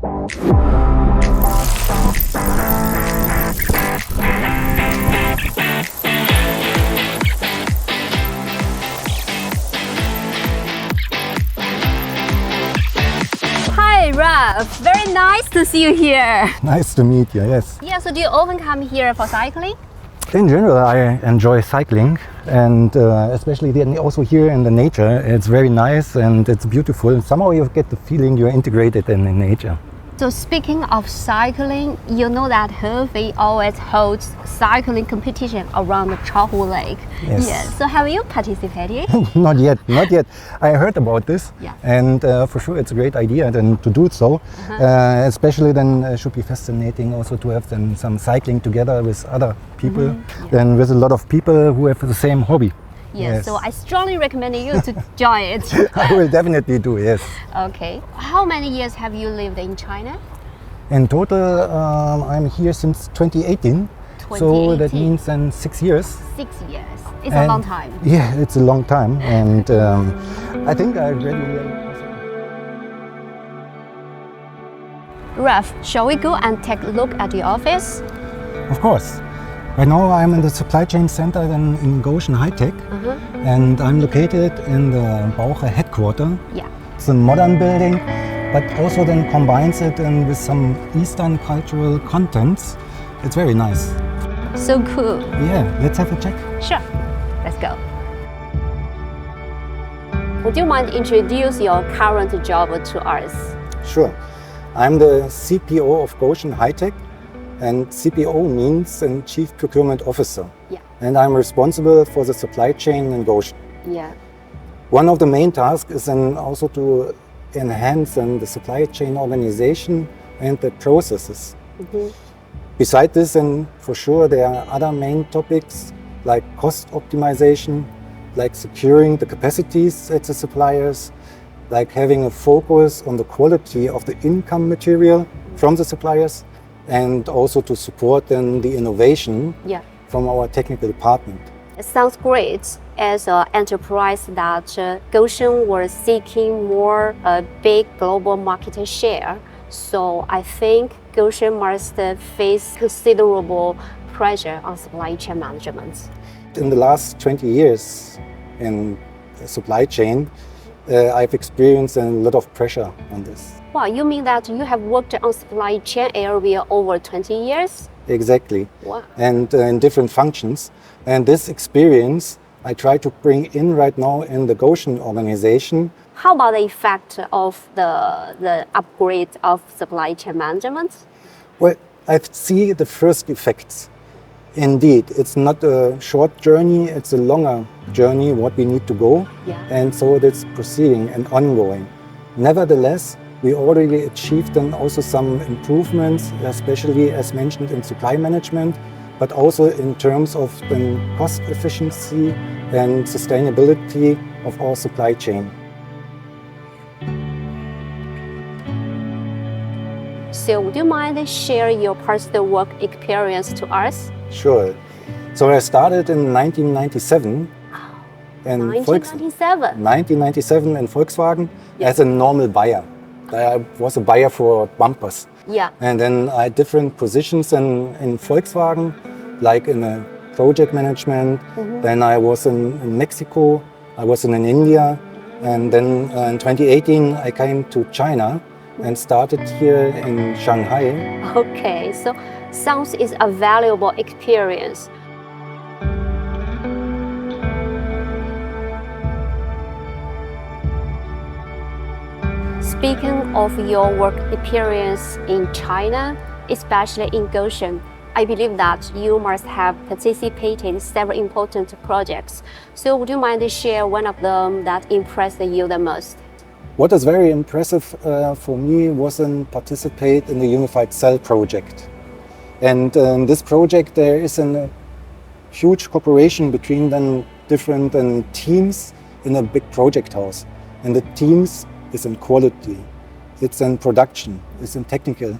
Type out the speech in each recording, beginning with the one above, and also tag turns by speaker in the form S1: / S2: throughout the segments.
S1: Hi Ralf, very nice to see you here.
S2: Nice to meet you, yes.
S1: Yeah, so do you often come here for cycling?
S2: In general, I enjoy cycling, and especially then also here in the nature. It's very nice and it's beautiful. Somehow you get the feeling you're integrated in nature.
S1: So speaking of cycling, you know that Hefei always holds cycling competition around the Chaohu Lake.
S2: Yes.
S1: So have you participated?
S2: Not yet. I heard about this,
S1: Yeah.
S2: and for sure it's a great idea then to do so. Especially then it should be fascinating also to have then some cycling together with other people, then with a lot of people who have the same hobby.
S1: Yes. So I strongly recommend you to join it.
S2: I will definitely do, yes.
S1: Okay. How many years have you lived in China?
S2: In total, I'm here since 2018. So that means then 6 years.
S1: 6 years. It's a long time.
S2: Yeah, it's a long time, and I think I really.
S1: Ralf, shall we go and take a look at the office?
S2: Of course. Right now I'm in the supply chain center in Goshen High Tech, and I'm located in the Bauche headquarter.
S1: Yeah.
S2: It's a modern building, but also then combines it with some Eastern cultural contents. It's very nice.
S1: So cool.
S2: Yeah, let's have a check.
S1: Sure. Let's go. Would you mind introduce your current job to us?
S2: Sure. I'm the CPO of Goshen High Tech, and CPO means Chief Procurement Officer.
S1: Yeah.
S2: And I'm responsible for the supply chain in Goshen.
S1: Yeah.
S2: One of the main tasks is then also to enhance the supply chain organization and the processes. Besides this, and for sure, there are other main topics like cost optimization, like securing the capacities at the suppliers, like having a focus on the quality of the income material from the suppliers, and also to support then the innovation from our technical department.
S1: It sounds great. As an enterprise that Goshen was seeking more big global market share. So I think Goshen must face considerable pressure on supply chain management.
S2: In the last 20 years in the supply chain, I've experienced a lot of pressure on this.
S1: Wow, you mean that you have worked on supply chain area over 20 years?
S2: Exactly.
S1: Wow.
S2: And in different functions. And this experience I try to bring in right now in the Goshen organization.
S1: How about the effect of the upgrade of supply chain management?
S2: Well, I see the first effects. Indeed, it's not a short journey, it's a longer journey, what we need to go.
S1: Yeah.
S2: And so it's proceeding and ongoing. Nevertheless, we already achieved then also some improvements, especially as mentioned in supply management, but also in terms of the cost efficiency and sustainability of our supply chain.
S1: So would you mind sharing your personal work experience to us?
S2: Sure. So I started in 1997 in 1997 in Volkswagen as a normal buyer. I was a buyer for bumpers.
S1: Yeah.
S2: And then I had different positions in Volkswagen, like in a project management. Then I was in Mexico, I was in India, and then in 2018 I came to China and started here in Shanghai.
S1: Okay, so sounds is a valuable experience. Speaking of your work experience in China, especially in Goshen, I believe that you must have participated in several important projects. So would you mind to share one of them that impressed you the most?
S2: What is very impressive for me was to participate in the Unified Cell project. And in this project there is a huge cooperation between then different teams in a big project house. And the teams is in quality, it's in production, it's in technical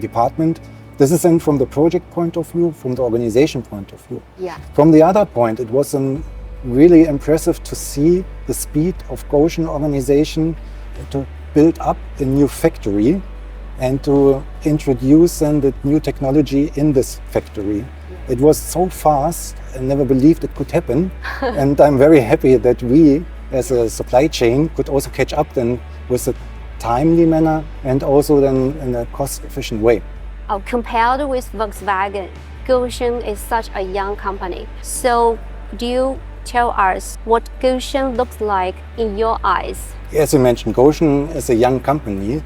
S2: department. This is then from the project point of view, from the organization point of view.
S1: Yeah.
S2: From the other point, it was really impressive to see the speed of Goshen organization to build up a new factory and to introduce then the new technology in this factory. It was so fast, I never believed it could happen. And I'm very happy that we, as a supply chain, could also catch up then with a timely manner and also then in a cost-efficient way.
S1: Compared with Volkswagen, Gotion is such a young company. So do you tell us what Gotion looks like in your eyes?
S2: As you mentioned, Gotion is a young company.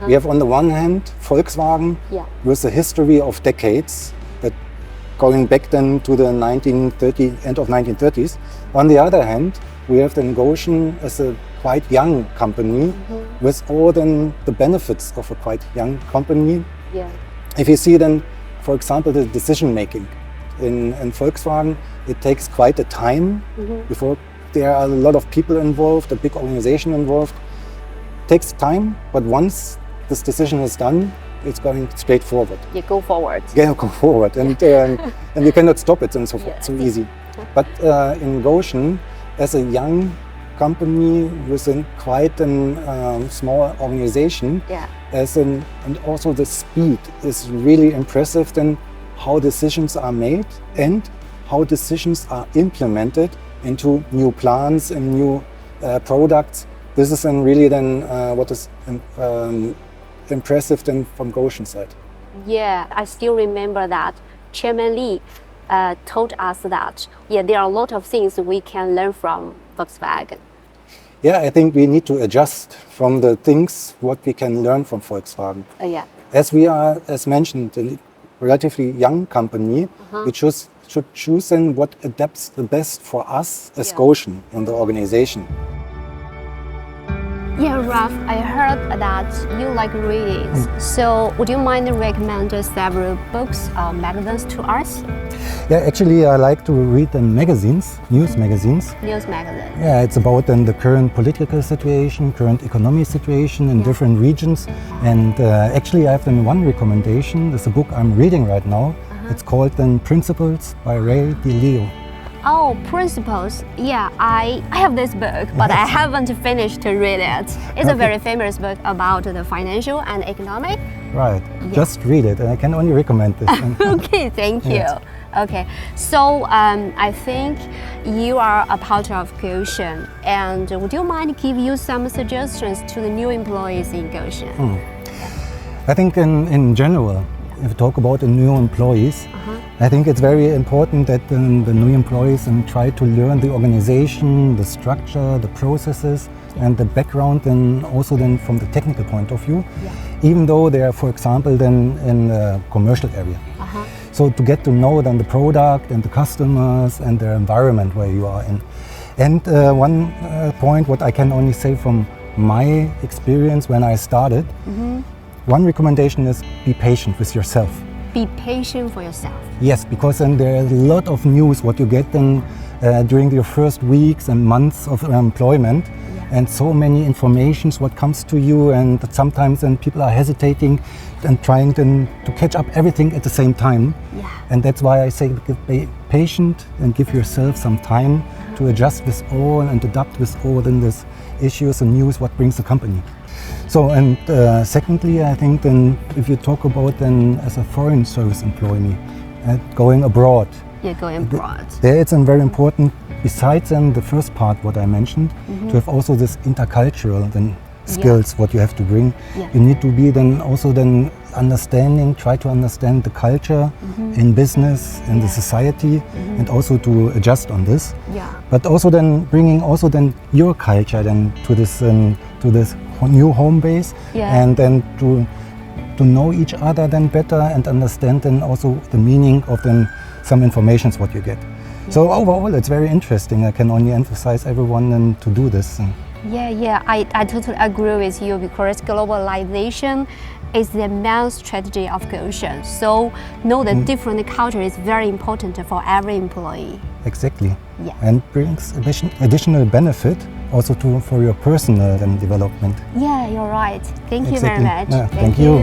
S2: We have on the one hand Volkswagen with a history of decades, that going back then to the end of 1930s. On the other hand, we have then Gotion as a quite young company with all then the benefits of a quite young company.
S1: Yeah.
S2: If you see then, for example, the decision making in Volkswagen, it takes quite a time before there are a lot of people involved, a big organization involved. It takes time, but once this decision is done, it's going straight forward.
S1: You go forward.
S2: Yeah, go forward, and you cannot stop it and so forth. So easy. But in Gotion, as a young company within quite a small organization, and also the speed is really impressive. Then how decisions are made and how decisions are implemented into new plans and new products. This is then really then what is impressive then from Gotion side.
S1: Yeah, I still remember that Chairman Li told us that there are a lot of things we can learn from Volkswagen.
S2: Yeah, I think we need to adjust from the things what we can learn from Volkswagen. As we are, as mentioned, a relatively young company, we should choose then what adapts the best for us as Gotion in the organization.
S1: Yeah, Ralf, I heard that you like reading. So would you mind recommend several books or magazines to us?
S2: Yeah, actually I like to read magazines, news magazines.
S1: News magazine.
S2: Yeah, it's about the current political situation, current economic situation in different regions. And actually I have one recommendation. It's a book I'm reading right now. It's called Principles by Ray DeLeo.
S1: Oh, Principles. Yeah, I have this book, but I haven't finished to read it. It's a very famous book about the financial and economic.
S2: Right. Just read it, and I can only recommend this.
S1: Okay, thank you. Okay, so I think you are a part of Gotion, and would you mind give you some suggestions to the new employees in Gotion?
S2: I think in general, if you talk about the new employees, I think it's very important that the new employees try to learn the organization, the structure, the processes, and the background, and also from the technical point of view, even though they are, for example, in the commercial area. So to get to know the product and the customers and the environment where you are in. And one point, what I can only say from my experience when I started, one recommendation is be patient with yourself.
S1: Be patient for yourself.
S2: Yes, because then there is a lot of news what you get during your first weeks and months of employment, and so many informations what comes to you, and sometimes people are hesitating and trying to catch up everything at the same time. And that's why I say be patient and give yourself some time to adjust with all and adapt with all these issues and news what brings the company. So, and secondly, I think if you talk about as a foreign service employee, going abroad.
S1: Yeah, going abroad.
S2: There it's very important, besides the first part what I mentioned, to have also this intercultural skills what you have to bring. You need to be try to understand the culture in business, in the society, and also to adjust on this. But also bringing also your culture to this new home base, and then to know each other better and understand also the meaning of some informations what you get. So overall it's very interesting. I can only emphasize everyone to do this.
S1: I totally agree with you, because globalization is the main strategy of Gotion. So know the different culture is very important for every employee.
S2: Exactly. And brings additional benefit also for your personal development.
S1: Yeah, you're right. Thank you very much.
S2: Thank you.